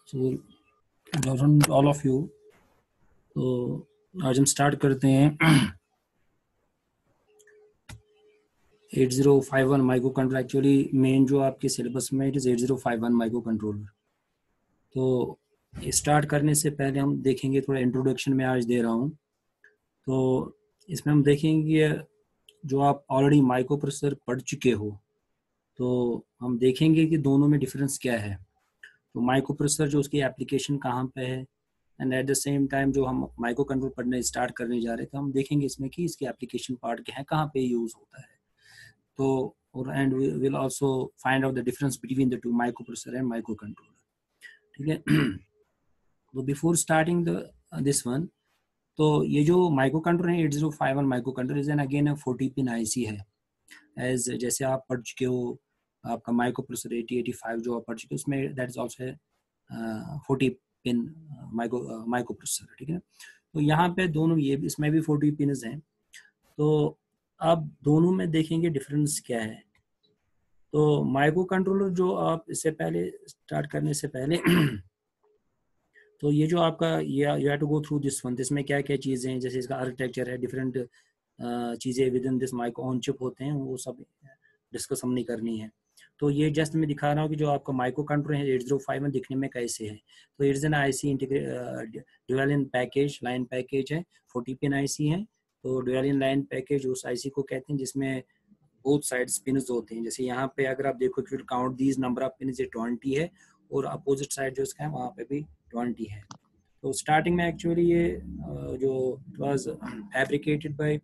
So good afternoon to all of you. तो आज हम स्टार्ट करते हैं 8051 माइक्रो कंट्रोलर। एक्चुअली मेन जो आपके सिलेबस में इट इज़ 8051 माइक्रो कंट्रोलर। तो स्टार्ट करने से पहले हम देखेंगे, थोड़ा इंट्रोडक्शन में आज दे रहा हूँ। तो इसमें हम देखेंगे जो आप ऑलरेडी माइक्रो प्रोसेसर पढ़ चुके हो, तो हम देखेंगे कि दोनों में डिफरेंस क्या है। तो माइक्रो प्रोसेसर जो उसकी एप्लीकेशन कहाँ पे है, and at the same time जो हम माइक्रो कंट्रोल पढ़ने स्टार्ट करने जा रहे थे, हम देखेंगे इसमें कि इसके एप्लीकेशन पार्ट क्या है, कहाँ पे यूज़ होता है। तो और and we will also find out the difference between the two microprocessor and microcontroller. ठीक है। तो before starting the this one, तो ये जो माइक्रो कंट्रोलर है 8051 microcontroller is an again 40 pin IC है। एज जैसे आप पढ़ चुके हो, आपका माइक्रो प्रोसेसर 8085 जो आप पढ़ चुके हो, उसमें that is also 40 pin micro processor. ठीक है। तो यहाँ पे दोनों, ये इसमें भी 40 पिन्स हैं। तो अब दोनों में देखेंगे डिफरेंस क्या है। तो माइक्रो कंट्रोलर जो आप इससे पहले स्टार्ट करने से पहले तो ये जो आपका ये you have to go through this one. इसमें क्या क्या चीज़ें हैं, जैसे इसका आर्किटेक्चर है, डिफरेंट चीज़ें with in this micro on chip होते हैं, वो सब डिस्कस हमने करनी है। तो ये जस्ट मैं दिखा रहा हूँ कि जो आपका माइक्रो कंट्रोलर है 8051 दिखने में कैसे है। तो it's an IC dual in package line package है, 40 पिन आईसी है। तो ड्यूअल इन लाइन पैकेज उस आईसी को कहते हैं जिसमें बोथ साइड्स पिन्स होते हैं। जैसे यहाँ पे अगर आप देखो कि count these number of pins 20 है, और अपोजिट साइड जो इसका है वहाँ पे भी 20 है। तो स्टार्टिंग में एक्चुअली ये जो was fabricated by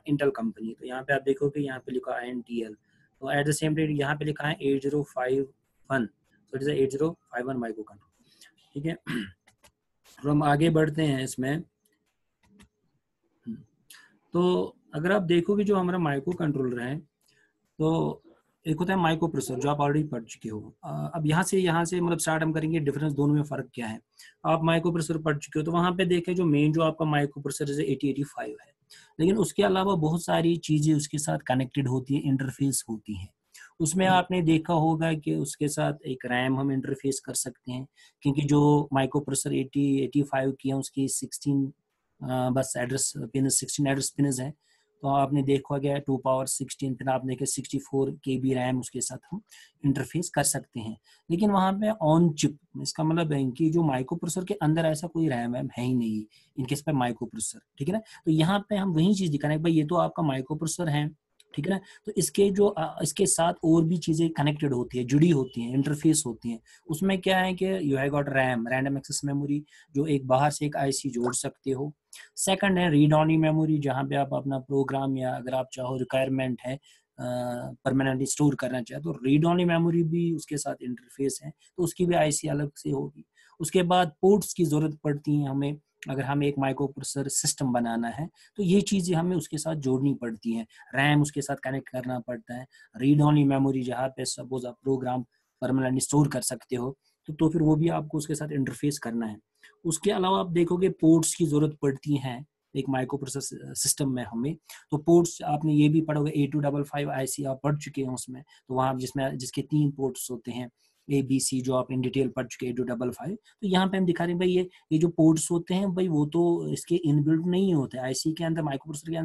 Intel company. तो यहाँ पे आप देखो कि यहाँ पे लिखा है INTL। तो एट द सेम टाइम यहाँ पे लिखा है 8051। तो इट इज 8051 माइक्रो कंट्रोलर। ठीक है। तो हम आगे बढ़ते हैं इसमें। तो अगर आप देखोगे जो हमारा माइक्रो कंट्रोलर है, तो एक होता है माइक्रो प्रोसेसर जो आप ऑलरेडी पढ़ चुके हो। अब यहाँ से मतलब स्टार्ट हम करेंगे डिफरेंस दोनों में फ़र्क क्या है। आप माइक्रो प्रोसेसर पढ़ चुके हो, तो वहाँ पे देखें जो मेन जो आपका माइक्रो प्रोसेसर जैसे 8085 है, लेकिन उसके अलावा बहुत सारी चीज़ें उसके साथ कनेक्टेड होती है, इंटरफेस होती हैं। उसमें आपने देखा होगा कि उसके साथ एक रैम हम इंटरफेस कर सकते हैं, क्योंकि जो माइक्रो प्रोसेसर 8085 की है उसकी 16 बस एड्रेस पिन 16 एड्रेस पिन है। तो आपने देखा गया 2 पावर 16, फिर आपने देखा 64 KB रैम उसके साथ हम इंटरफेस कर सकते हैं। लेकिन वहाँ पे ऑन चिप, इसका मतलब है कि जो माइक्रो प्रोसेसर के अंदर ऐसा कोई रैम वैम है ही नहीं इनके इस पे माइक्रो प्रोसेसर। ठीक है ना। तो यहाँ पे हम वही चीज़ दिखा रहे हैं, भाई ये तो आपका माइक्रो प्रोसेसर है, ठीक है ना। तो इसके जो इसके साथ और भी चीज़ें कनेक्टेड होती है, जुड़ी होती हैं, इंटरफेस होती हैं। उसमें क्या है कि you have got RAM, random access memory, जो एक बाहर से एक आईसी जोड़ सकते हो। सेकंड है रीड ओनली मेमोरी, जहाँ पे आप अपना प्रोग्राम या अगर आप चाहो रिक्वायरमेंट है परमानेंटली स्टोर करना चाहे तो रीड ओनली मेमोरी भी उसके साथ इंटरफेस है, तो उसकी भी आईसी अलग से होगी। उसके बाद पोर्ट्स की ज़रूरत पड़ती है हमें, अगर हमें एक माइक्रो प्रोसेसर सिस्टम बनाना है तो ये चीज़ें हमें उसके साथ जोड़नी पड़ती हैं। रैम उसके साथ कनेक्ट करना पड़ता है, रीड ओनली मेमोरी जहाँ पे सपोज आप प्रोग्राम परमानेंटली स्टोर कर सकते हो, तो फिर वो भी आपको उसके साथ इंटरफेस करना है। उसके अलावा आप देखोगे पोर्ट्स की ज़रूरत पड़ती हैं एक माइक्रो प्रोसेसर सिस्टम में हमें। तो पोर्ट्स आपने ये भी पढ़ोगे, 8255 आईसी आप पढ़ चुके हैं उसमें। तो वहाँ जिसमें जिसके 3 पोर्ट्स होते हैं, ABC, जो आप इन डिटेल पढ़ चुके हैं 8255। तो यहाँ पे हम दिखा रहे हैं भाई ये जो पोर्ट्स होते हैं भाई वो तो इसके इनबिल्ट नहीं होते, आईसी के अंदर माइक्रो प्रोसेसर के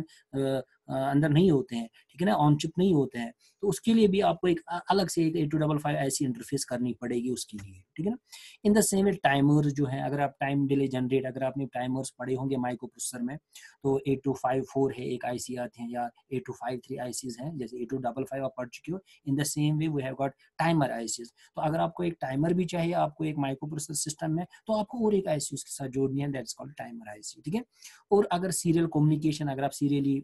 अंदर नहीं होते हैं, ठीक है ना, ऑन चिप नहीं होते हैं। तो उसके लिए भी आपको एक अलग से एक 8255 आईसी इंटरफेस करनी पड़ेगी उसके लिए, ठीक है ना। इन द सेम वे टाइमर जो है, अगर आप टाइम डिले जनरेट, अगर आपने टाइमर्स पढ़े होंगे माइक्रो प्रोसेसर में, तो 8254 है एक आईसी आते हैं, या 8253 आईसीज हैं, जैसे 8255 आप पढ़ चुके हो। In the same way we have got timer ICs. तो अगर आपको एक टाइमर भी चाहिए आपको एक माइक्रो प्रोसेसर सिस्टम में, तो आपको और एक आईसी उसके साथ जोड़नी है, दैट्स कॉल्ड टाइमर आईसी, ठीक है। और अगर सीरियल कम्युनिकेशन, अगर आप सीरियली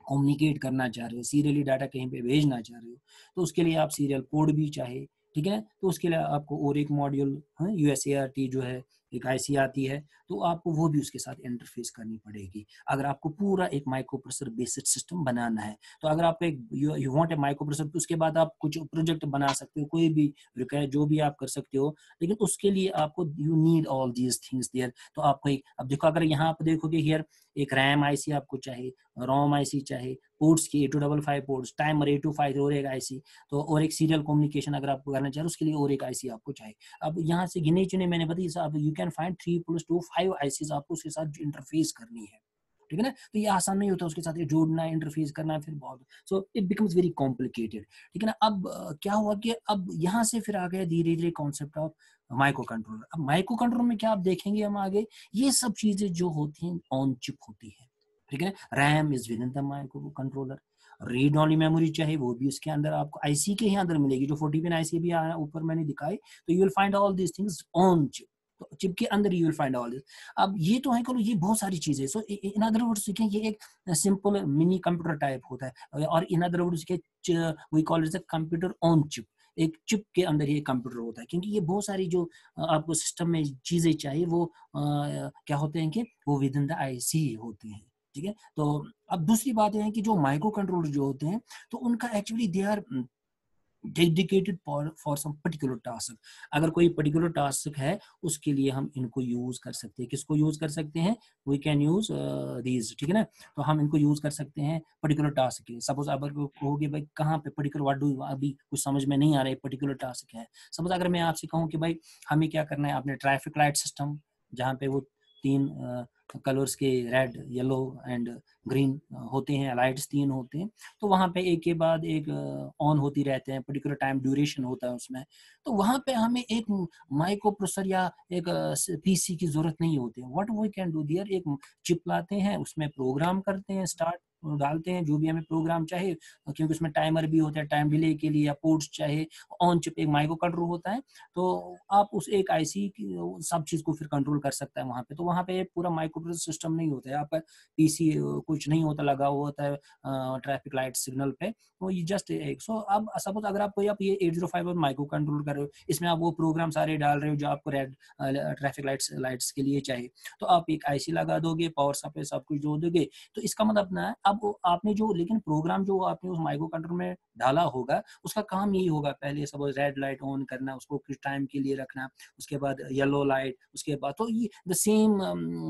कम्युनिकेट करना चाह रहे हो, सीरियली डाटा कहीं पे भेजना चाह रहे हो, तो उसके लिए आप सीरियल कोड भी चाहे, ठीक है। तो उसके लिए आपको और एक मॉड्यूल USART जो है एक आईसी आती है, तो आपको वो भी उसके साथ इंटरफेस करनी पड़ेगी अगर आपको पूरा एक माइक्रो प्रोसेसर बेस्ड सिस्टम बनाना है। तो अगर आप एक you want a micro processor, तो उसके बाद आप कुछ प्रोजेक्ट बना सकते हो, कोई भी रिक्वायर जो भी आप कर सकते हो, लेकिन उसके लिए आपको you need all these things there. तो आपको एक, अब देखो अगर यहाँ आप देखोगे हियर, एक रैम आईसी आपको चाहिए, रोम आईसी चाहिए, पोर्ट्स की 8255 पोर्ट्स, टाइमर 825 और एक आईसी, तो और एक सीरियल कम्युनिकेशन अगर आपको करना चाहिए उसके लिए और एक आईसी आपको चाहिए। अब यहाँ यहाँ से गिने चुने मैंने बताया साहब, यू कैन फाइंड 3+2 5 आईसीज आपको उसके साथ इंटरफेस करनी है, ठीक है ना। तो ये आसान नहीं होता उसके साथ ये जोड़ना, इंटरफेस करना, फिर बहुत, so it becomes very complicated, ठीक है ना। अब क्या हुआ कि अब यहाँ से फिर आ गया धीरे धीरे कॉन्सेप्ट ऑफ माइक्रो कंट्रोलर। अब माइक्रो कंट्रोलर में क्या आप देखेंगे हम आगे, ये सब चीजें जो होती हैं ऑन चिप होती है, ठीक है ना। RAM is within the micro controller, read only memory चाहे वो भी उसके अंदर आपको आईसी के ही अंदर मिलेगी, जो 40 पिन आईसी भी ऊपर मैंने दिखाई, तो you will find all these things on chip, तो चिप के अंदर you will find all this. अब ये तो है करो, ये बहुत सारी चीजें, सो इन अदर वर्ड्स ये एक सिंपल मिनी कंप्यूटर टाइप होता है, और in other words we call it computer on chip, एक चिप के अंदर ये कंप्यूटर होता है, क्योंकि ये बहुत सारी जो आपको सिस्टम में चीजें चाहिए वो क्या होते हैं कि वो विद इन द आईसी होती हैं, ठीक है। तो अब दूसरी बात है कि जो माइक्रो कंट्रोलर जो होते हैं, तो उनका actually they are dedicated for some particular task. अगर कोई पर्टिकुलर टास्क है उसके लिए हम इनको यूज कर सकते हैं। किसको यूज कर सकते हैं, वी कैन यूज दीज, ठीक है ना। तो हम इनको यूज कर सकते हैं पर्टिकुलर टास्क के। सपोज अगर कहोगे भाई कहाँ पे पर्टिकुलर व्हाट डू, अभी कुछ समझ में नहीं आ रहा है पर्टिकुलर टास्क है। सपोज अगर मैं आपसे कहूँ कि भाई हमें क्या करना है, आपने ट्रैफिक लाइट सिस्टम जहाँ पे वो 3 कलर्स के रेड, येलो एंड ग्रीन होते हैं, लाइट्स 3 होते हैं, तो वहां पे एक के बाद एक ऑन होती रहते हैं, पर्टिकुलर टाइम ड्यूरेशन होता है उसमें। तो वहां पे हमें एक माइक्रो प्रोसेसर या एक पीसी की जरूरत नहीं होती है। What we can do there, एक चिप लाते हैं, उसमें प्रोग्राम करते हैं, स्टार्ट डालते हैं जो भी हमें प्रोग्राम चाहे, क्योंकि उसमें टाइमर भी होता है टाइम डिले के लिए, या पोर्ट्स चाहे, ऑन चिप एक माइक्रो कंट्रोल होता है, तो आप उस एक आईसी की सब चीज को फिर कंट्रोल कर सकता है वहां पे। तो वहां पे पूरा माइक्रो प्रोसेसर सिस्टम नहीं होता है, आपका पीसी कुछ नहीं होता, लगा हुआ होता है ट्रैफिक लाइट सिग्नल पे, तो ये जस्ट एक। सो अब सपोज अगर आप ये 805 माइक्रो कंट्रोल कर रहे हो, इसमें आप वो प्रोग्राम सारे डाल रहे हो जो आपको रेड ट्रैफिक लाइट्स के लिए चाहिए, तो आप एक आईसी लगा दोगे, पावर सप्लाई सब कुछ जोड़ दोगे, तो इसका मतलब ना है अब आपने जो, लेकिन प्रोग्राम जो आपने उस माइक्रो कंट्रोल में डाला होगा उसका काम यही होगा, पहले सपोज रेड लाइट ऑन करना, उसको कुछ टाइम के लिए रखना, उसके बाद येलो लाइट, उसके बाद, तो ये द सेम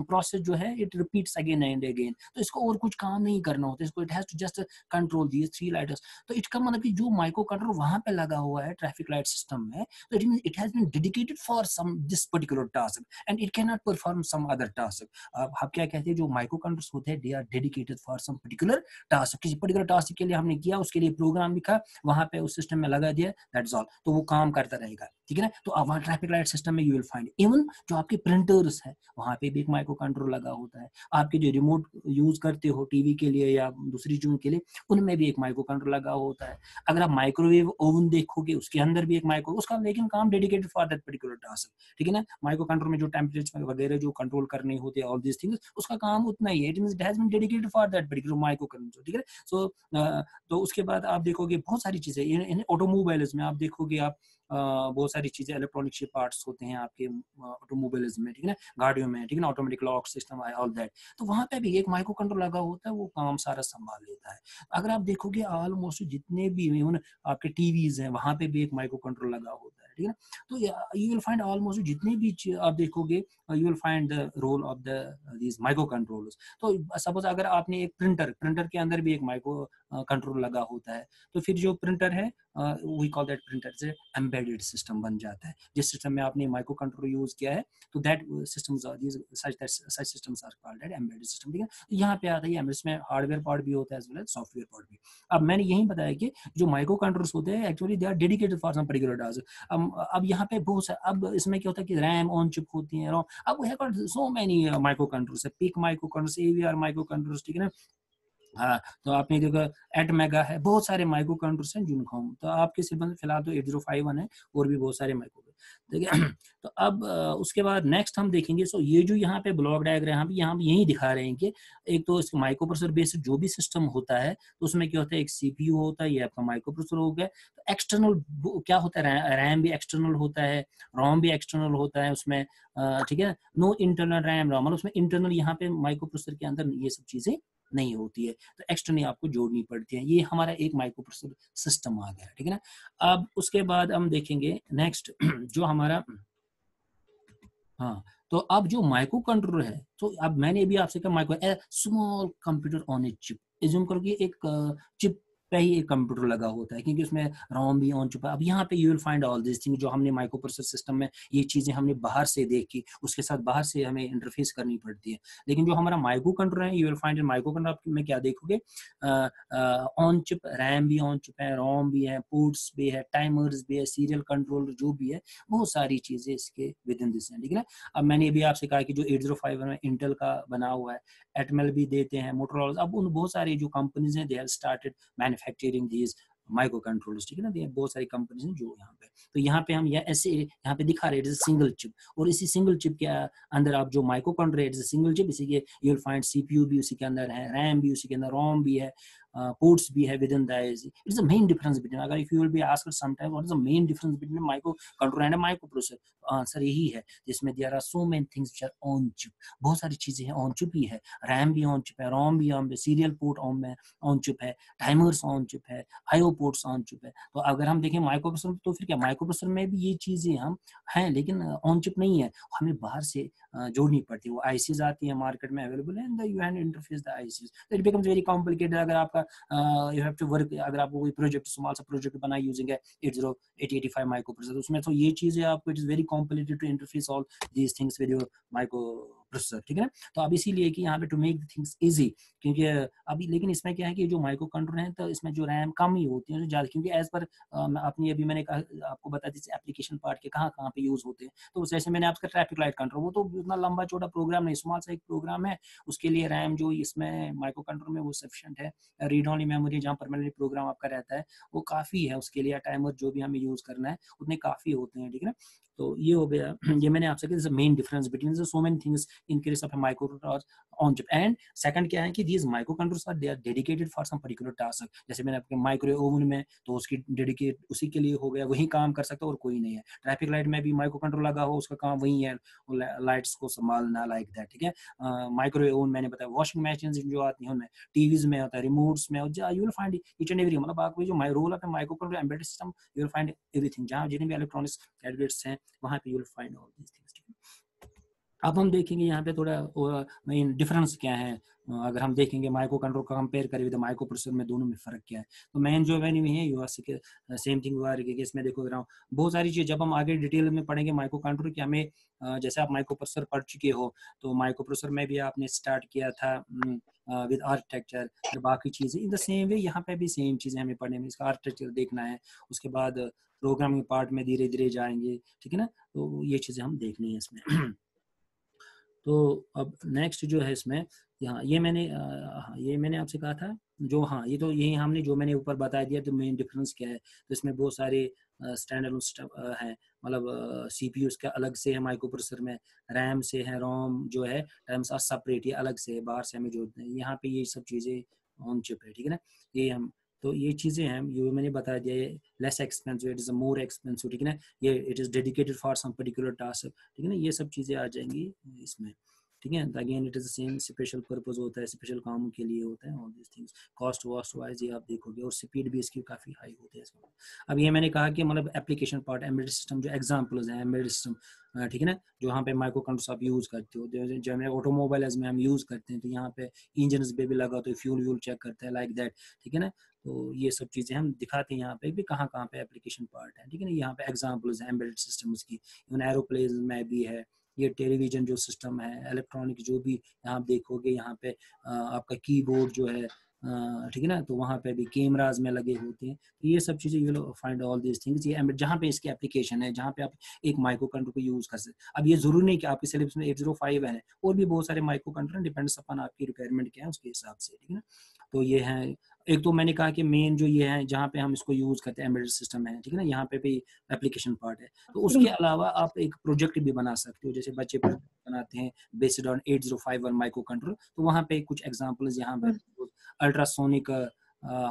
प्रोसेस जो है it repeats again and again. तो इसको और कुछ काम नहीं करना होता, इसको it has to just control these 3 lights. तो इसका मतलब कि जो माइक्रो कंट्रोल वहां पे लगा हुआ है ट्रैफिक लाइट सिस्टम में, तो it means it has been dedicated for some this particular task and it can not perform some other task. आप क्या कहते हैं, जो माइक्रो कंट्रोल्स होते हैं they are dedicated for some particular task, किसी पर्टिकुलर टास्क के लिए हमने किया, उसके लिए प्रोग्राम लिखा, वहां पे उस सिस्टम में लगा दिया, दैट्स ऑल, तो वो काम करता रहेगा, ठीक है ना। तो वहाँ ट्रैफिक लाइट सिस्टम में यू विल फाइंड इवन जो आपके प्रिंटर्स है वहां पे भी एक माइक्रो कंट्रोल लगा होता है, आपके जो रिमोट यूज करते हो टीवी के लिए या दूसरी चीजों के लिए, उनमें भी एक माइक्रो कंट्रोल लगा होता है। अगर आप माइक्रोवेव ओवन देखोगे उसके अंदर भी एक माइक्रो, उसका लेकिन काम dedicated for that particular task, ठीक है ना। माइक्रो कंट्रोल में जो टेम्परेचर वगैरह जो कंट्रोल करने होते हैं ऑल दीज थिंग्स, उसका काम उतना ही है, it means it has been dedicated for that particular microcontrol, ठीक है। सो तो उसके बाद आप देखोगे बहुत सारी चीजें इन ऑटोमोबाइल्स में, आप देखोगे आप बहुत सारी चीजें इलेक्ट्रॉनिक पार्ट्स होते हैं आपके ऑटोमोबाइल्स में, ठीक है ना, गाड़ियों में, ठीक है ना, automatic lock system all that, तो वहां पे भी एक माइक्रो कंट्रोल लगा होता है, वो काम सारा संभाल लेता है। अगर आप देखोगे ऑलमोस्ट जितने भी इवन आपके टीवीज हैं वहां पे भी एक माइक्रो कंट्रोल लगा होता है, ठीक है ना। तो यू विल फाइंड ऑलमोस्ट जितने भी आप देखोगे you will find the role of the these microcontrollers. तो सपोज अगर आपने एक प्रिंटर के अंदर भी एक माइक्रो कंट्रोल लगा होता है, तो फिर जो प्रिंटर है वी कॉल दैट प्रिंटर से एम्बेडेड सिस्टम बन जाता है। जिस सिस्टम में आपने माइक्रो कंट्रोल यूज किया है, तो that systems are these such systems are called at embedded system, ठीक है। तो यहाँ पे आता है इसमें हार्डवेयर पार्ट भी होता है as well as software part भी। अब मैंने यही बताया कि जो माइक्रो कंट्रोलर्स होते हैं actually they are dedicated for some particular task. अब यहाँ पे बहुत सारे, अब इसमें क्या होता है कि रैम ऑन चिप होती है, रोम, अब we have got so many microcontrollers, PIC microcontrollers, AVR microcontrollers, ठीक है ना। हाँ, तो आपने देखा एट मेगा है, बहुत सारे माइक्रो कंट्रोलर्स हैं जिनको हम, तो आपके सिर्फ फिलहाल तो 8051 है, और भी बहुत सारे माइक्रो, ठीक है। तो अब उसके बाद नेक्स्ट हम देखेंगे, सो ये जो यहाँ पे ब्लॉक डायग्राम यहाँ भी यही दिखा रहे हैं कि एक तो माइक्रो प्रोसेसर बेस्ड जो भी सिस्टम होता है, तो उसमें क्या होता है, एक सीपीयू होता है, ये आपका माइक्रो प्रोसेसर हो गया। तो एक्सटर्नल क्या होता है, रैम भी एक्सटर्नल होता है, रोम भी एक्सटर्नल होता है उसमें, ठीक है। नो इंटरनल रैम रोम, मतलब उसमें इंटरनल यहाँ पे माइक्रो प्रोसेसर के अंदर ये सब चीजें नहीं होती है, तो एक्सटर्नली आपको जोड़नी पड़ती है। ये हमारा एक माइक्रो प्रोसेसर सिस्टम आ गया, ठीक है ना। अब उसके बाद हम देखेंगे नेक्स्ट जो हमारा, हाँ, तो अब जो माइक्रो कंट्रोलर है, तो अब मैंने भी आपसे कहा micro small computer on a chip, assume करो कि एक चिप पे ही एक कंप्यूटर लगा होता है, क्योंकि उसमें रोम भी ऑन चुका है। अब यहाँ पे you will find all this thing, जो हमने माइक्रो प्रोसेसर सिस्टम में ये चीजें हमने बाहर से देखी, उसके साथ बाहर से हमें इंटरफेस करनी पड़ती है। लेकिन जो हमारा माइक्रो कंट्रोलर है, you will find in micro controller में क्या देखोगे, ऑन चिप रैम भी ऑन चिप है, रोम भी है, पोर्ट्स भी है, टाइमर्स भी है, सीरियल कंट्रोलर जो भी है, बहुत सारी चीजें इसके विद इन दिस है, ठीक है ना। अब मैंने अभी आपसे कहा कि जो 805 में इंटेल का बना हुआ है, एटमेल भी देते हैं, मोटोरोला, अब उन बहुत सारी जो कंपनीज हैं they have started manufacturing these microcontrollers, ठीक है ना। बहुत सारी कंपनीज हैं जो यहाँ पे, तो यहाँ पे हम ऐसे यहाँ पे दिखा रहे हैं सिंगल चिप, और इसी सिंगल चिप के अंदर आप जो माइक्रो कंट्रोलर है सिंगल चिप, इसी के यू विल फाइंड सीपीयू भी उसी के अंदर है, रैम भी उसी के अंदर, रोम भी है, ports भी है within the IC. It is the main difference between, अगर if you will be asked sometime what is the main difference between microcontroller and a microprocessor, answer यही है, जिसमें there are so many things which are on chip, बहुत सारी चीजें हैं on chip ही है, RAM भी on chip है, रोम भी on, serial port on chip है, टाइमर्स on chip है, IO पोर्ट्स on chip है। तो अगर हम देखें माइक्रोप्रोसेसर, तो फिर क्या माइक्रोप्रोसेसर में भी ये चीजें हम हैं, लेकिन ऑन चिप नहीं है, हमें बाहर से जोड़नी पड़ती है, वो आईसीज आती है मार्केट में अवेलेबल है, and you have interface the ICs, तो इट बिकम्स वेरी कॉम्प्लिकेटेड। अगर आपका यू हैव टू वर्क, अगर आपको कोई प्रोजेक्ट स्मॉल सा प्रोजेक्ट बना यूजिंग है 8085 माइक्रो प्रोसेसर, उसमें तो ये चीजें आपको, it is very complicated to interface all these things with your microprocessor, ठीक है ना। तो अब इसीलिए कि यहाँ पे टू मेक थिंग्स इजी, क्योंकि अभी लेकिन इसमें क्या है कि जो माइक्रो कंट्रोलर है, तो इसमें जो रैम कम ही होती है ज्यादा, क्योंकि एज पर अपनी अभी मैंने कहा आपको बता दी एप्लीकेशन पार्ट के कहाँ कहाँ पे यूज होते हैं। तो जैसे मैंने आपका ट्रैफिक लाइट कंट्रोल, वो तो उतना लंबा चौड़ा प्रोग्राम नहीं, स्मॉल सा एक प्रोग्राम है, उसके लिए रैम जो इसमें माइक्रो कंट्रोलर में वो सफिशिएंट है। रीड ओनली मेमोरी जहाँ परमानेंट प्रोग्राम आपका रहता है वो काफी है उसके लिए, टाइमर जो भी हमें यूज करना है उतने काफी होते हैं, ठीक है ना। तो ये हो गया, ये मैंने आपसे कहा main difference between so many things in case of microcontroller on chip. And second क्या है कि these microcontrollers are they are dedicated for some particular task, जैसे मैंने आपके माइक्रोवेव ओवन में, तो उसकी डेडिकेट उसी के लिए हो गया, वही काम कर सकता है और कोई नहीं है। ट्रैफिक लाइट में भी माइक्रो कंट्रोलर लगा हो, उसका काम वही है, लाइट्स को संभालना, लाइक दैट, ठीक है। माइक्रोवेव ओवन मैंने बताया, वॉशिंग मशीन जो आती है उनमें, टीवीज में होता है, रिमोट्स में, you will find each and every, मतलब आपको जो role of microcontroller embedded system, you will find everything, जहाँ जितने भी इलेक्ट्रॉनिक्स गैजेट्स हैं वहाँ पे you will find all these things. अब हम देखेंगे यहाँ पे थोड़ा मेन डिफरेंस क्या है, अगर हम देखेंगे माइक्रो कंट्रोल का कंपेयर करें विद माइक्रो प्रोसेसर में, दोनों में फर्क क्या है। तो मेन जो वेन्यू है यूएस के सेम थिंग हुआ है, इसमें देखो रहा हूँ बहुत सारी चीज, जब हम आगे डिटेल में पढ़ेंगे माइक्रो कंट्रोल की, हमें जैसे आप माइक्रो प्रोसेसर पढ़ चुके हो, तो माइक्रो प्रोसेसर में भी आपने स्टार्ट किया था विद आर्किटेक्चर, फिर बाकी चीजें इन द सेम वे यहाँ पे भी सेम चीजें हमें पढ़ने में, इसका आर्किटेक्चर देखना है, उसके बाद प्रोग्रामिंग पार्ट में धीरे धीरे जाएंगे, ठीक है ना। तो ये चीजें हम देखनी है इसमें। तो अब नेक्स्ट जो है इसमें, यहाँ ये मैंने आपसे कहा था जो, हाँ ये तो यही हमने जो मैंने ऊपर बता दिया, तो मेन डिफरेंस क्या है, तो इसमें बहुत सारे स्टैंडर्ड हैं, मतलब सीपीयू इसका अलग से है माइक्रो प्रोसेसर में, रैम से है, रोम जो है टाइम्स आर सेपरेट, ये अलग से है, बाहर से हमें जोड़ते हैं, यहाँ पे ये सब चीज़ें ऑन चिप है, ठीक है ना। ये हम, तो ये चीज़ें हैं, ये मैंने बता दिया, ये less expensive, it is more expensive, ठीक है ना, ये it is dedicated for some particular task, ठीक है ना, ये सब चीज़ें आ जाएंगी इसमें, ठीक है। Again it is the same, special purpose होता है, स्पेशल कामों के लिए होता है, ऑल दिस थिंग्स, कॉस्ट वॉस्ट वाइज ये आप देखोगे, और स्पीड भी इसकी काफ़ी हाई होती है इसमें। अब ये मैंने कहा कि मतलब एप्लीकेशन पार्ट, एम्बेडेड सिस्टम जो एग्जांपल्स हैं एम्बेडेड सिस्टम, ठीक है ना, जो यहाँ पे माइक्रो कंट्रोल्स आप यूज़ करते हो, जो हमें ऑटोमोबाइल्स में हम यूज़ करते हैं, तो यहाँ पे इंजन पे भी लगा, तो फ्यूल व्यूल चेक करते हैं, लाइक दैट, ठीक है ना। तो ये सब चीज़ें हम दिखाते हैं यहाँ पे भी कहाँ कहाँ पे एप्लीकेशन पार्ट है, ठीक है ना। यहाँ पे एग्जांपल्स हैं एम्बेडेड सिस्टम्स की, इवन एरोप्लेन में भी है, ये टेलीविजन जो सिस्टम है, इलेक्ट्रॉनिक जो भी यहाँ आप देखोगे, यहाँ पे आपका कीबोर्ड जो है, ठीक है ना, तो वहाँ पे भी कैमराज में लगे होते हैं, तो ये सब चीज़ें you will find all these things, ये जहाँ पे इसकी एप्लीकेशन है, जहाँ पे आप एक माइक्रो कंट्रोल को यूज़ कर सकते। अब ये जरूरी नहीं कि आपके सिलेबस में 805 है, और भी बहुत सारे माइक्रो कंट्रोल, डिपेंड्स अपन आपकी रिक्वायरमेंट क्या है उसके हिसाब से, ठीक है ना। तो ये है, एक तो मैंने कहा कि मेन जो ये है जहाँ पे हम इसको यूज़ करते हैं एम्बेडेड सिस्टम है, ठीक है ना, यहाँ पे भी एप्लीकेशन पार्ट है। तो उसके अलावा आप एक प्रोजेक्ट भी बना सकते हो, जैसे बच्चे बनाते हैं बेस्ड ऑन 8051 माइक्रो कंट्रोल, तो वहाँ पे कुछ एग्जांपल्स यहाँ पे अल्ट्रासोनिक,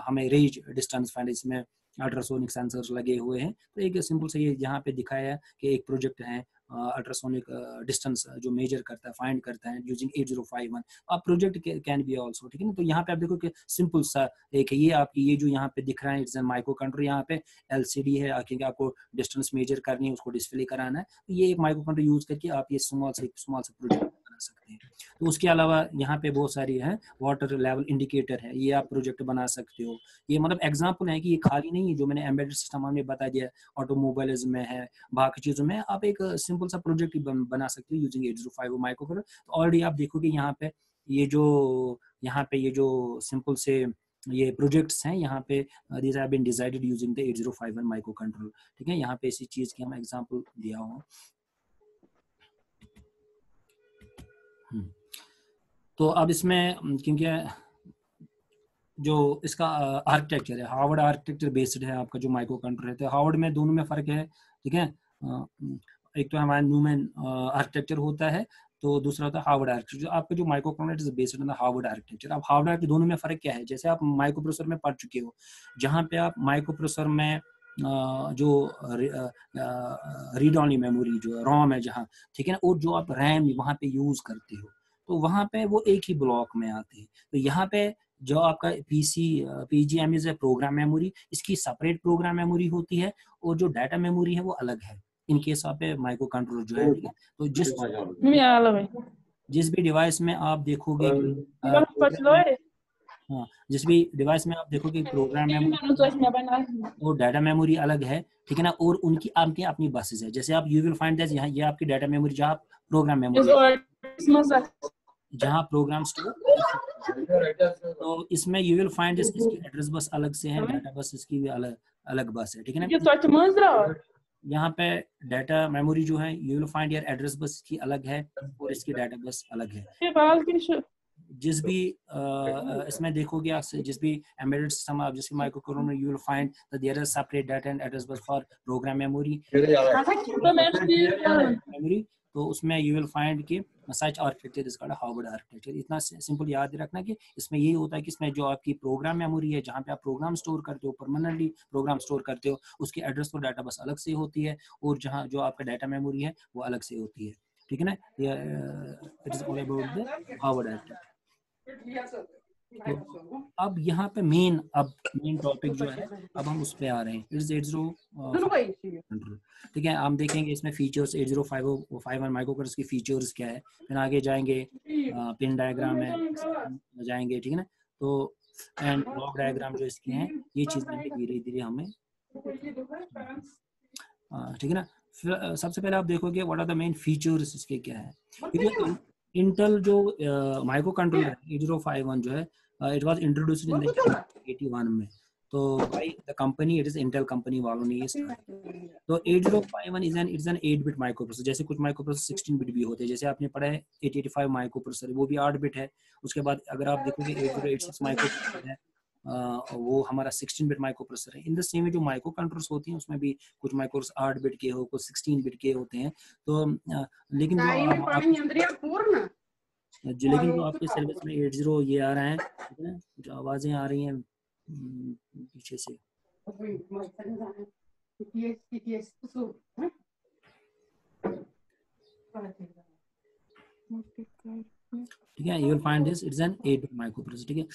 हमें रेंज डिस्टेंस फाइंड, इसमें अल्ट्रासोनिक सेंसर्स लगे हुए हैं, तो एक सिंपल से ये यहाँ पे दिखाया है कि एक प्रोजेक्ट है अल्ट्रासोनिक डिस्टेंस जो मेजर करता है, फाइंड करता है यूजिंग 8051, आप प्रोजेक्ट कैन बी आल्सो, ठीक है ना। तो यहाँ पे आप देखो कि सिंपल सा एक है, ये आपकी ये जो यहाँ पे दिख रहा है इट्स माइक्रो कंट्रोल, यहाँ पे एलसीडी है, आपको डिस्टेंस मेजर करनी है, उसको डिस्प्ले कराना है, तो ये एक माइक्रो कंट्रोल यूज करके आप ये स्मॉल से प्रोजेक्ट बना सकते हैं। तो उसके अलावा यहाँ पे बहुत सारी है, वाटर लेवल इंडिकेटर है, ये आप प्रोजेक्ट बना सकते हो। ये मतलब एग्जांपल है कि ये खाली नहीं है जो मैंने एम्बेडेड सिस्टम में बता दिया, ऑटोमोबाइल्स में है, बाकी चीज़ों में आप एक सिंपल सा प्रोजेक्ट बना सकते हो यूजिंग 805 माइक्रो कंट्रोलर। तो ऑलरेडी आप देखोगे यहाँ पे ये जो सिंपल से ये प्रोजेक्ट्स हैं यहाँ पे, these have been decided using the 8051 microcontroller. ठीक है, यहाँ पे इसी चीज की हम एग्जांपल दिया हुआ। तो अब इसमें क्योंकि जो इसका आर्किटेक्चर है, हार्वर्ड आर्किटेक्चर बेस्ड है आपका जो माइक्रो कंट्रोलर है। तो हार्वर्ड में दोनों में फर्क है, ठीक है। एक तो हमारा न्यूमैन आर्किटेक्चर होता है, तो दूसरा होता है हार्वर्ड आर्किटेक्चर। जो आपका जो microcontroller is based on the Harvard architecture. अब हार्वर्ड आर्किटेक्चर दोनों में फर्क क्या है, जैसे आप माइक्रो प्रोसेसर में पढ़ चुके हो, जहाँ पे आप माइक्रो प्रोसेसर में जो रीड ओनली मेमोरी जो रोम है जहाँ, ठीक है ना, और जो आप रैम वहाँ पे यूज करते हो, तो वहाँ पे वो एक ही ब्लॉक में आते हैं। तो यहाँ पे जो आपका PGM है प्रोग्राम मेमोरी, इसकी सेपरेट प्रोग्राम मेमोरी होती है, और जो डाटा मेमोरी है वो अलग है इन केस ऑफ माइक्रो कंट्रोलर जो है। तो जिस भी डिवाइस में आप देखोगे जिस भी डिवाइस में आप देखोगे प्रोग्राम मेमोरी और डाटा मेमोरी अलग है, ठीक है ना, और उनकी आपकी अपनी बसेस है। जैसे आप यू विल फाइंड दैट यहाँ ये आपकी डाटा मेमोरी, जहाँ प्रोग्राम मेमोरी, जहाँ प्रोग्राम स्टोर, तो इसमें यू विल फाइंड इसकी एड्रेस बस अलग से है, डाटा बस इसकी भी अलग बस है, ठीक है ना। यहाँ पे डाटा मेमोरी जो है यू विल फाइंड यार एड्रेस बस की अलग है और इसकी डाटा बस अलग है। जिस भी इसमें देखोगे आप, जिस भी एम्बेडेड सिस्टम आप जिसकी माइक्रो कंट्रोलर में, you will find that there is separate data and address bus for program memory. तो उसमें यू विल फाइंड कि such architecture is called Harvard architecture. इतना सिंपल याद रखना कि इसमें यही होता है कि इसमें जो आपकी प्रोग्राम मेमोरी है, जहाँ पे आप प्रोग्राम स्टोर करते हो, परमानेंटली प्रोग्राम स्टोर करते हो, उसकी एड्रेस और डाटा बस अलग से होती है, और जहाँ जो आपका डाटा मेमोरी है वो अलग से होती है, ठीक है ना। It is all about the Harvard architecture. तो अब यहाँ पे मेन टॉपिक जो है, अब हम उस पे आ रहे हैं, इट्स 8051। ठीक है, हम देखेंगे इसमें फीचर्स 8051 माइक्रो कंट्रोलर की फीचर्स क्या है, फिर आगे जाएंगे पिन डायग्राम में जाएंगे, ठीक है ना। तो एंड ब्लॉक डायग्राम जो इसके हैं, ये चीजें धीरे धीरे हमें, ठीक है ना। फिर सबसे पहले आप देखोगे what are the main features इसके क्या है। इंटेल जो माइक्रो कंट्रोलर है 8051 जो है, इट वाज इंट्रोड्यूस्ड इन 1981 में। तो भाई the company, it is Intel company वालों ने ये स्टार्ट। तो 8051 is an 8 bit micro processor. जैसे कुछ माइक्रो प्रोसेसर 16 बिट भी होते हैं, जैसे आपने पढ़ा है 8085 माइक्रो प्रोसेसर, वो भी 8 बिट है। उसके बाद अगर आप देखोगे 8086 माइक्रो प्रोसेसर है, वो हमारा 16 बिट माइक्रो प्रोसेसर है। इन द सेम जो माइक्रो कंट्रोलर्स होती हैं उसमें भी कुछ माइक्रोस 8 बिट के हो, कुछ 16 बिट के होते हैं। तो लेकिन जो आपके सिलेबस में 80 ये आ रहा है, ठीक है ना, कुछ आवाजें आ रही हैं पीछे से। ठीक है, you will find this it's an 8 bit microprocessor, ठीक है।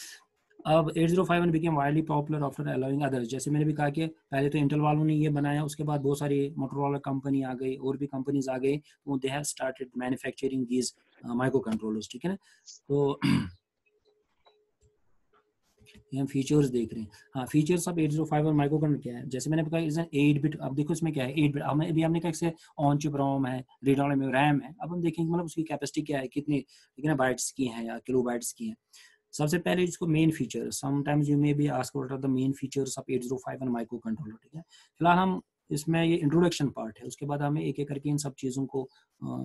अब 8051 became widely popular after allowing others। जैसे मैंने भी कहा कि पहले तो इंटेल वालों ने ये बनाया, उसके बाद बहुत सारी मोटोरोला कंपनी आ गई और भी कंपनीज आ गई, तो they have started manufacturing these microcontrollers, ठीक है ना। तो हम फीचर्स देख रहे हैं। हाँ, फीचर्स ऑफ 8051 माइक्रो कंट्रोलर क्या है, जैसे मैंने बताया इज एन 8 बिट। अब देखो इसमें क्या है, 8 बिट हमने कहा इससे ऑन चिप रोम है, रीड ओनली में रैम है। अब हम देखेंगे मतलब उसकी कैपेसिटी क्या है, कितनी, ठीक है ना, बाइट्स की है या किलो बाइट्स की है। सबसे पहले इसको main feature, sometimes you may be ask what are the main features of 8051 microcontroller, ठीक है। फिलहाल हम इसमें ये इंट्रोडक्शन पार्ट है, उसके बाद हमें एक एक करके इन सब चीज़ों को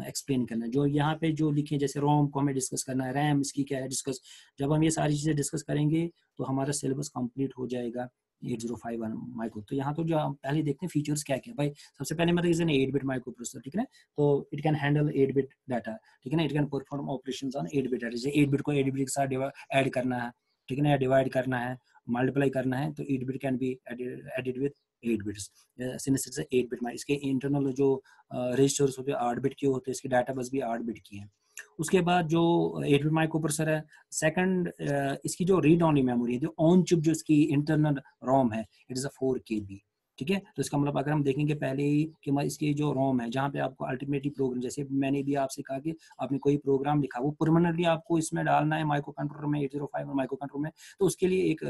एक्सप्लेन करना है। जो यहाँ पे जो लिखे, जैसे रोम को हमें डिस्कस करना है, रैम इसकी क्या है डिस्कस। जब हम ये सारी चीज़ें डिस्कस करेंगे तो हमारा सिलेबस कंप्लीट हो जाएगा 8051 माइक्रो। तो यहाँ तो जो हम पहले देखते हैं फीचर्स क्या क्या भाई। सबसे पहले मतलब is an 8 bit micro processor, ठीक है ना। तो it can handle 8 bit data, ठीक है ना। It can perform operations on 8 bit data. जैसे 8 बिट को 8 बिट के साथ ऐड करना है, ठीक है ना, डिवाइड करना है, मल्टीप्लाई करना है, तो 8 bit can be added with 8 bits. Since it's 8 bit, इसके इंटरनल जो रजिस्टर्स होते हैं 8 बिट के होते हैं, इसकी डाटा बस भी 8 बिट की है। उसके बाद जो 8 बिट माइक्रो प्रोसेसर है, सेकंड इसकी जो रीड ओनली मेमोरी है, जो ऑन चिप जो इसकी इंटरनल रोम है, इट इज अ 4 KB। ठीक है। तो इसका मतलब अगर हम देखेंगे पहले ही कि इसकी जो रोम है जहाँ पे आपको अल्टीमेटली प्रोग्राम, जैसे मैंने भी आपसे कहा कि आपने कोई प्रोग्राम लिखा वो परमानेंटली आपको इसमें डालना है माइक्रो कंट्रोलर में 805 और माइक्रो कंट्रोलर में, तो उसके लिए एक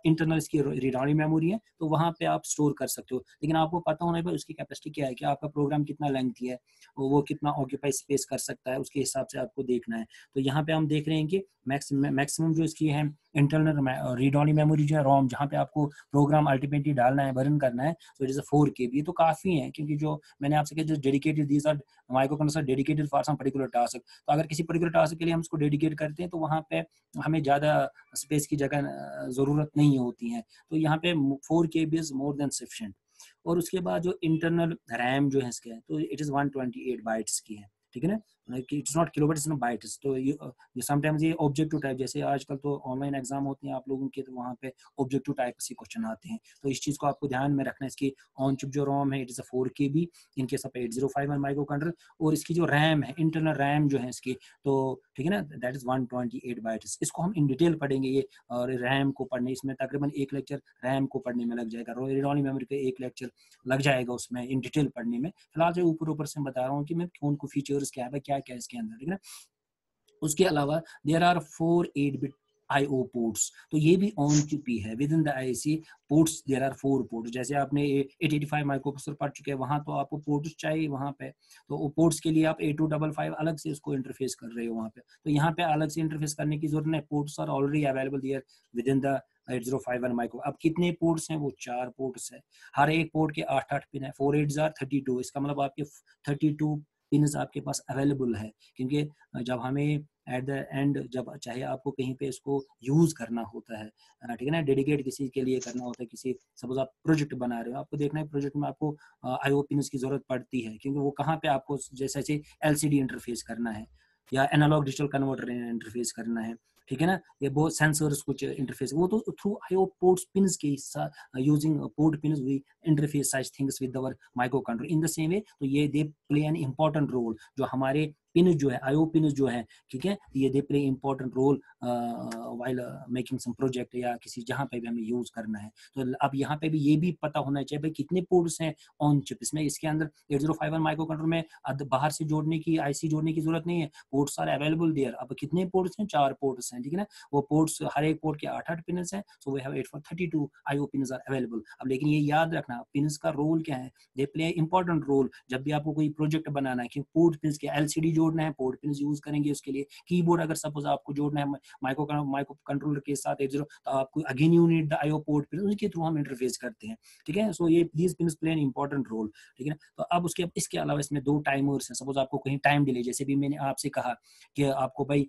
इंटरनल इसकी रीड ओनली मेमोरी है, तो वहाँ पे आप स्टोर कर सकते हो। लेकिन आपको पता होना चाहिए उसकी कैपेसिटी क्या है कि आपका प्रोग्राम कितना लेंथी है, वो कितना ऑक्यूपाई स्पेस कर सकता है, उसके हिसाब से आपको देखना है। तो यहाँ पे हम देख रहे हैं कि मैक्सिमम जो इसकी है इंटरनल रीड ओनली मेमोरी जो है रोम, जहाँ पे आपको प्रोग्राम अल्टीमेटली डालना है, बर्न करना है, तो इट इज 4 KB। ये तो काफी है, क्योंकि जो मैंने आपसे कहा जो dedicated, these are microcontroller dedicated for some particular task. तो अगर किसी पर्टिकुलर टास्क के लिए हम उसको डेडिकेट करते हैं तो वहाँ पे हमें ज्यादा स्पेस की जगह जरूरत नहीं होती है। तो यहाँ पे 4 KB is more than sufficient. और उसके बाद जो इंटरनल रैम जो है इसके, तो इट इज 128 बाइट्स की है, ठीक है ना, it's not kilobyte, it's not bytes. तो ये समटाइम्स ये ऑब्जेक्टिव टाइप, जैसे आजकल तो ऑनलाइन एग्जाम होते हैं आप लोगों के, तो वहाँ पे ऑब्जेक्टिव टाइप से क्वेश्चन आते हैं, तो इस चीज को आपको ध्यान में रखना है। इसकी ऑन चिप जो रोम है it is 4 KB in case of 8051 micro controller. और इसकी जो रैम है, इंटरनल रैम जो है इसकी, तो ठीक है ना, दैट इज 128 बाइट्स। इसको हम इन डिटेल पढ़ेंगे ये, और रैम को पढ़ने इसमें तकरीबन एक लेक्चर रैम को पढ़ने में लग जाएगा, रीड ओनली मेमोरी का एक लेक्चर लग जाएगा उसमें इन डिटेल पढ़ने में। फिलहाल जो ऊपर ऊपर से बता रहा हूँ कि मैं कौन को फीचर्स क्या है, क्या क्या इसके अंदर, ठीक है ना। उसके अलावा there are 4 8-bit IO ports, तो ये भी ऑन चिप ही है। Within the IC ports there are 4 ports. जैसे आपने 885 माइक्रोप्रोसेसर पढ़ चुके हैं, वहां तो आपको पोर्ट्स चाहिए वहां पे, तो वो पोर्ट्स के लिए आप 8255 अलग से उसको इंटरफेस कर रहे हो वहां पे, तो यहाँ पे अलग से इंटरफेस करने की जरूरत नहीं, ports are already available there within the 8051 micro. अब कितने पोर्ट्स हैं, वो 4 पोर्ट्स है, हर एक पोर्ट के 8-8 पिन है, 4 8 are 32, इसका मतलब आपके 32 पिन आपके पास अवेलेबल है। क्योंकि जब हमें एट द एंड, जब चाहे आपको कहीं पे इसको यूज करना होता है, ठीक है ना, डेडिकेट किसी के लिए करना होता है, किसी सपोज आप प्रोजेक्ट बना रहे हो, आपको देखना है प्रोजेक्ट में आपको IO पिन की जरूरत पड़ती है, क्योंकि वो कहाँ पे आपको जैसे LCD इंटरफेस करना है या एनालॉग डिजिटल कन्वर्टर इंटरफेस करना है, ठीक है ना, ये बहुत सेंसर्स कुछ इंटरफेस, वो तो थ्रू IO पोर्ट्स पिन्स के using port pins we interface such things with our microcontroller in the same way. तो ये they play an important role, जो हमारे पिन जो है, IO पिन जो है, ठीक है, ये they play important role while making some project या किसी जहाँ पे भी हमें यूज करना है। तो अब यहाँ पे भी ये भी पता होना चाहिए भाई कितने पोर्ट्स हैं ऑन चिप इसमें। इसके अंदर 8051 माइक्रो कंट्रोलर में बाहर से जोड़ने की, IC जोड़ने की जरूरत नहीं है, पोर्ट्स आर अवेलेबल देयर। अब कितने पोर्ट्स हैं, 4 पोर्ट्स हैं, ठीक है ना, वो पोर्ट्स हर एक पोर्ट के 8-8 पिन हैं, so we have 8 for 32 IO pin are available. अब लेकिन ये याद रखना पिन का रोल क्या है, दे प्ले इंपॉर्टेंट रोल जब भी आपको कोई प्रोजेक्ट बनाना है, कि पोर्ट पिन के LCD जोड़ना है, पोर्ट पिन यूज करेंगे उसके लिए। कीबोर्ड अगर सपोज आपको जोड़ना है माइक्रो कंट्रोलर के साथ 80, तो आपको again you need the IO port pin, उनके थ्रू हम इंटरफेस करते हैं, ठीक है। सो ये these pin play an important role, ठीक है ना। तो अब उसके इसके अलावा इसमें 2 टाइमर्स हैं। सपोज आपको कहीं टाइम डिले, जैसे भी मैंने आपसे कहा कि आपको भाई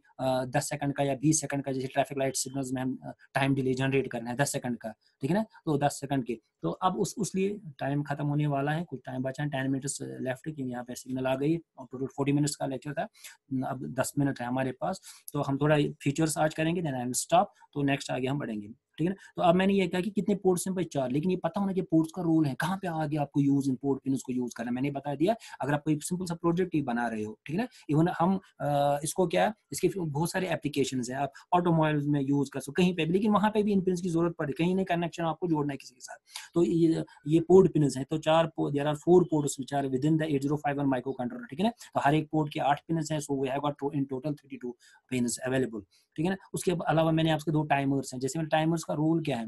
10 सेकंड का या 20 सेकंड का, जैसे ट्रैफिक लाइट सिग्नल्स में हम टाइम डिले जनरेट करना है 10 सेकंड का, ठीक है ना, तो 10 सेकंड के, तो अब उस लिए टाइम खत्म होने वाला है, कुछ टाइम बचा है, 10 मिनट्स लेफ्ट, क्योंकि यहाँ पे सिग्नल आ गई, और टोटल 40 मिनट्स का लेक्चर था, अब 10 मिनट है हमारे पास, तो हम थोड़ा फीचर्स आज करेंगे, देन आई विल स्टॉप, तो नेक्स्ट आगे हम बढ़ेंगे, ठीक है ना। तो अब मैंने ये कहा कि कितने पोर्ट्स हैं भाई, 4, लेकिन ये पता होना कि पोर्ट्स का रोल है, कहाँ पे आगे आपको यूज इन पोर्ट पिन उसको यूज करना है, मैंने बता दिया। अगर आप कोई सिंपल सा प्रोजेक्ट ही बना रहे हो, ठीक है ना, इवन हम इसको क्या है, इसके बहुत सारे एप्लीकेशंस हैं, आप ऑटोमोबाइल्स में यूज कर सकते कहीं पे भी, लेकिन वहां पे भी इन पिन की जरूरत पड़े, कहीं ना कनेक्शन आपको जोड़ना है किसी के साथ, तो ये पोर्ट पिन है। तो 4 there are 4 ports which are within the 8051 microcontroller, ठीक है ना। तो हर एक पोर्ट के 8 पिन हैं, so we have got in total 32 pin available, ठीक है ना। उसके अलावा मैंने आपके 2 टाइमर्स हैं, जैसे टाइमर्स का रोल क्या है,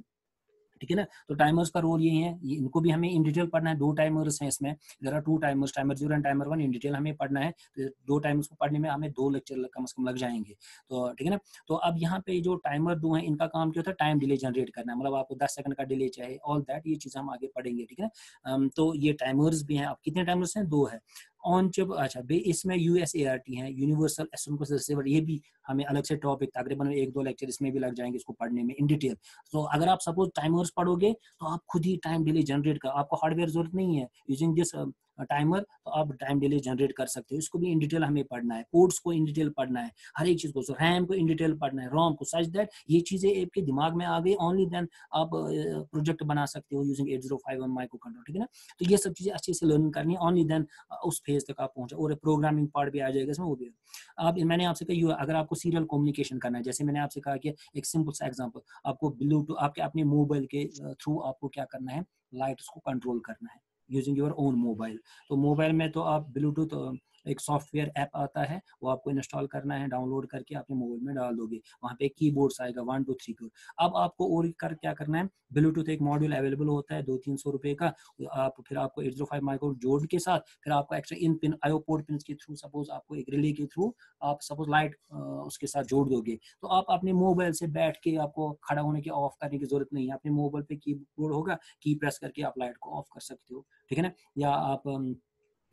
ठीक है ना। तो टाइमर्स का रोल ये है, इनको भी हमें इन डिटेल पढ़ना है। 2 टाइमर्स हैं इसमें, there are 2 timers, timer 0 and timer 1, in detail हमें पढ़ना है। तो 2 टाइमर्स को पढ़ने में हमें 2 लेक्चर कम से कम लग जाएंगे, तो ठीक है ना। तो अब यहाँ पे जो टाइमर 2 हैं, इनका काम क्या होता है, टाइम डिले जनरेट करना, मतलब आपको 10 सेकंड का डिले चाहिए, ऑल दैट, ये चीज़ हम आगे पढ़ेंगे, ठीक है ना। तो ये टाइमर्स भी हैं। अब कितने टाइमर्स हैं, 2 है ऑन चिप। अच्छा, इसमें USART है, यूनिवर्सल एसिंक्रोनस रिसीवर, ये भी हमें अलग से टॉपिक, तकरीबन 1-2 लेक्चर इसमें भी लग जाएंगे इसको पढ़ने में इन डिटेल। तो अगर आप सपोज टाइमर्स पढ़ोगे, तो आप खुद ही टाइम डिले जनरेट कर, आपको हार्डवेयर जरूरत नहीं है। यूजिंग दिस टाइमर, तो आप टाइम डिले जनरेट कर सकते हो। इसको भी इन डिटेल हमें पढ़ना है, पोर्ट्स को इन डिटेल पढ़ना है, हर एक चीज़ को, रैम को इन डिटेल पढ़ना है, रोम को, सच दैट ये चीज़ें आपके दिमाग में आ गई, ओनली देन आप प्रोजेक्ट बना सकते हो यूजिंग 8051 माइक्रो कंट्रोल, ठीक है ना। तो ये सब चीज़ें अच्छे से लर्न करनी है, ओनली देन उस फेज तक आप पहुंचे, और प्रोग्रामिंग पार्ट भी आ जाएगा इसमें, वो भी। आप, मैंने आपसे कहा अगर आपको सीरियल कम्युनिकेशन करना है, जैसे मैंने आपसे कहा कि एक सिंपल सा एग्जांपल, आपको ब्लूटूथ आपके अपने मोबाइल के थ्रू आपको क्या करना है, लाइट्स को कंट्रोल करना है यूजिंग योर ओन मोबाइल। तो मोबाइल में तो आप ब्लूटूथ एक सॉफ्टवेयर ऐप आता है, वो आपको इंस्टॉल करना है, डाउनलोड करके अपने मोबाइल में डाल दोगे, वहाँ पे कीबोर्ड्स आएगा 1 2 3 4। अब आपको और क्या करना है, ब्लूटूथ एक मॉड्यूल अवेलेबल होता है 200-300 रुपए का, आप फिर आपको 805 माइक्रो जोड़ के साथ, फिर आपको एक्स्ट्रा इन पिन आईओ पोर्ट पिन के थ्रू, सपोज आपको एक रिले के थ्रू आप सपोज लाइट उसके साथ जोड़ दोगे, तो आप अपने मोबाइल से बैठ के, आपको खड़ा होने की ऑफ करने की जरूरत नहीं है, अपने मोबाइल पे कीबोर्ड होगा, की प्रेस करके आप लाइट को ऑफ कर सकते हो, ठीक है ना। या आप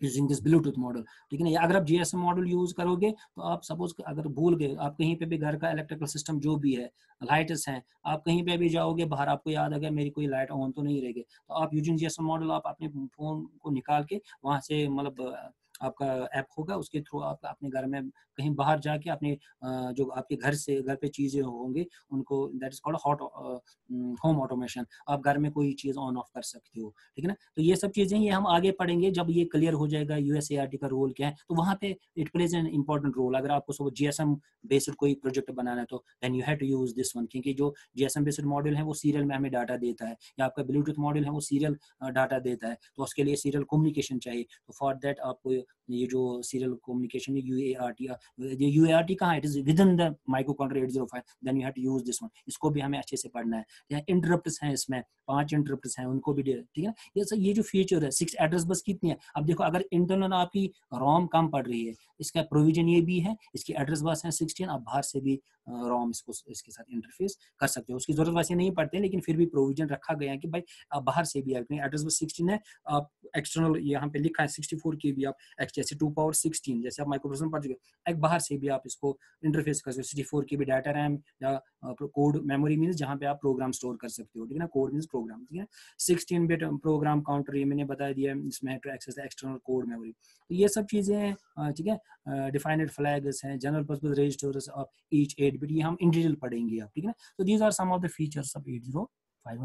यूजिंग दिस ब्लूटूथ मॉडल, ठीक है ना। या अगर आप जीएसएम मॉडल यूज करोगे, तो आप सपोज अगर भूल गए, आप कहीं पे भी घर का इलेक्ट्रिकल सिस्टम जो भी है, लाइट्स हैं, आप कहीं पे भी जाओगे बाहर, आपको याद आ गया मेरी कोई लाइट ऑन तो नहीं रहेगी, तो आप यूजिंग जीएसएम मॉडल आप अपने फोन को निकाल के वहां से, मतलब आपका ऐप होगा, उसके थ्रू आप अपने घर में कहीं बाहर जाके अपने जो आपके घर पे चीजें होंगी उनको, that is called hot home automation, आप घर में कोई चीज ऑन ऑफ कर सकते हो, ठीक है ना। तो ये सब चीजें ये हम आगे पढ़ेंगे जब ये क्लियर हो जाएगा यूएसएआरटी का रोल क्या है, तो वहां पे it plays an important role. अगर आपको सब जीएसएम बेस्ड कोई प्रोजेक्ट बनाना है, तो then you have to use this one, क्योंकि जो जीएसएम बेस्ड मॉडल है वो सीरियल में हमें डाटा देता है, या आपका ब्लूटूथ मॉडल है वो सीरियल डाटा देता है, तो उसके लिए सीरियल कम्युनिकेशन चाहिए। तो फॉर दैट आपको ये जो सीरियल कम्युनिकेशन यूएआरटी कहाँ है, it is within the microcontroller 805, then you have to use this one. इसको भी हमें अच्छे से पढ़ना है। इंटरप्ट्स हैं इसमें, 5 इंटरप्ट्स हैं, उनको भी, ठीक है। ये जो फीचर है, 6 एड्रेस बस कितनी है, अब देखो अगर इंटरनल आपकी रोम कम पड़ रही है, इसका प्रोविजन ये भी है, इसकी एड्रेस बस है 16, आप बाहर से भी रोम इसको इसके साथ इंटरफेस कर सकते हो, उसकी जरूरत वैसे नहीं पड़ती, लेकिन फिर भी प्रोविजन रखा गया है कि भाई आप बाहर से भी, एड्रेस बस 16 है, आप एक्सटर्नल यहाँ पे लिखा है 64 की भी, आप जैसे 2 पावर 16, जैसे आप माइक्रोप्रोसेसर पढ़ चुके, एक बाहर से भी आप इसको इंटरफेस कर सकते हो, 64 की भी डाटा रैम या कोड मेमोरी मीन्स जहाँ पे आप प्रोग्राम स्टोर कर सकते हो, ठीक है ना। कोड मीन्स प्रोग्राम, ठीक है। 16 बिट प्रोग्राम काउंटर ये मैंने बता दिया, इसमें to access external code memory, तो ये सब चीजें हैं, ठीक है। डिफाइंड फ्लैग्स हैं, general purpose registers of each 8 bit, ये हम इन डिटेल पढ़ेंगे आप, ठीक है ना। तो these are some of the features of 8051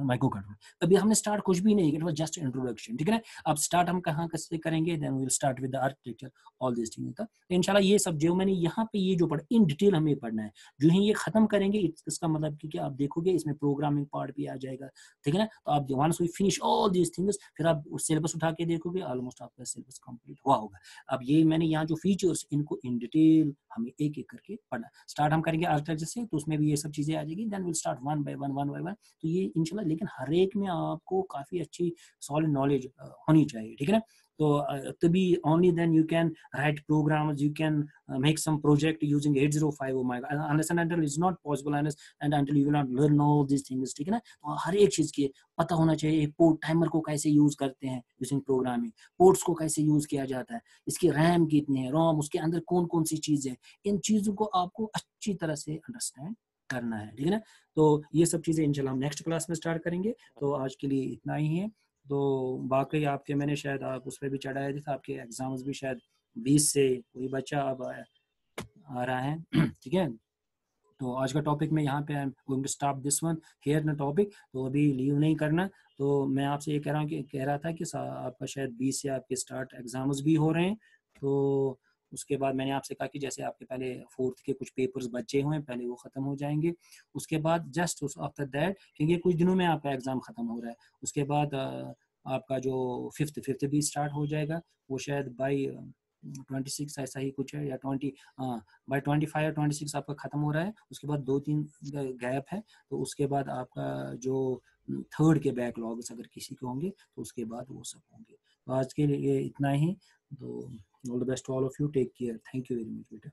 microcontroller. अभी हमने स्टार्ट कुछ भी नहीं किया, जस्ट इंट्रोडक्शन, ठीक है ना। अब स्टार्ट हम कहाँ कैसे करेंगे, then we will start with the architecture, all this thing. तो इंशाल्लाह ये सब जो मैंने यहाँ पे ये जो पढ़ा इन डिटेल हमें पढ़ना है, जो ही ये खत्म करेंगे इसका मतलब कि आप देखोगे इसमें प्रोग्रामिंग पार्ट भी आ जाएगा, ठीक है ना। तो आप once we finish all these things, फिर आप सिलेबस उठा के देखोगे, ऑलमोस्ट आपका सिलेबस कंप्लीट हुआ होगा। अब ये मैंने यहाँ जो फीचर्स, इनको इन डिटेल हमें एक एक करके पढ़ना। स्टार्ट हम करेंगे आर्किटेक्चर से, तो उसमें भी ये सब चीजें आ जाएगी, then will start one by one. तो ये इंशाल्लाह, लेकिन हर एक में आपको काफी अच्छी सॉलिड नॉलेज होनी चाहिए, ठीक है ना। तो तभी only then you can write programs, you can make some project using 8051 micro, unless and until it's not possible, and until you will not learn all these things, ठीक है ना। तो हर एक चीज की पता होना चाहिए, पोर्ट टाइमर को कैसे यूज करते हैं यूजिंग प्रोग्रामिंग, पोर्ट्स को कैसे यूज किया जाता है, इसकी रैम कितनी है, रोम, उसके अंदर कौन कौन सी चीजें, इन चीजों को आपको अच्छी तरह से अंडरस्टैंड करना है, ठीक है ना। तो ये सब चीजें इंशाल्लाह हम नेक्स्ट क्लास में स्टार्ट करेंगे। तो आज के लिए इतना ही है। तो बाकी आपके, मैंने शायद आप उस पर भी चढ़ाया था, आपके एग्जाम्स भी शायद 20 से कोई बच्चा अब आ रहा है, ठीक है। तो आज का टॉपिक में यहाँ पे I am going to stop this one here न टॉपिक, तो अभी लीव नहीं करना। तो मैं आपसे ये कह रहा था कि आपका शायद 20 से आपके स्टार्ट एग्जाम्स भी हो रहे हैं। तो उसके बाद मैंने आपसे कहा कि जैसे आपके पहले 4th के कुछ पेपर्स बचे हुए हैं, पहले वो ख़त्म हो जाएंगे, उसके बाद जस्ट आफ्टर दैट, क्योंकि कुछ दिनों में आपका एग्ज़ाम ख़त्म हो रहा है, उसके बाद आपका जो फिफ्थ भी स्टार्ट हो जाएगा, वो शायद बाई 26 ऐसा ही कुछ है, या 20, हाँ बाई 25 या 26 आपका ख़त्म हो रहा है। उसके बाद 2-3 गैप है, तो उसके बाद आपका जो 3rd के बैकलॉग्स अगर किसी के होंगे, तो उसके बाद वो सब होंगे। तो आज के लिए इतना ही। तो all the best to all of you, take care, thank you very much बेटा।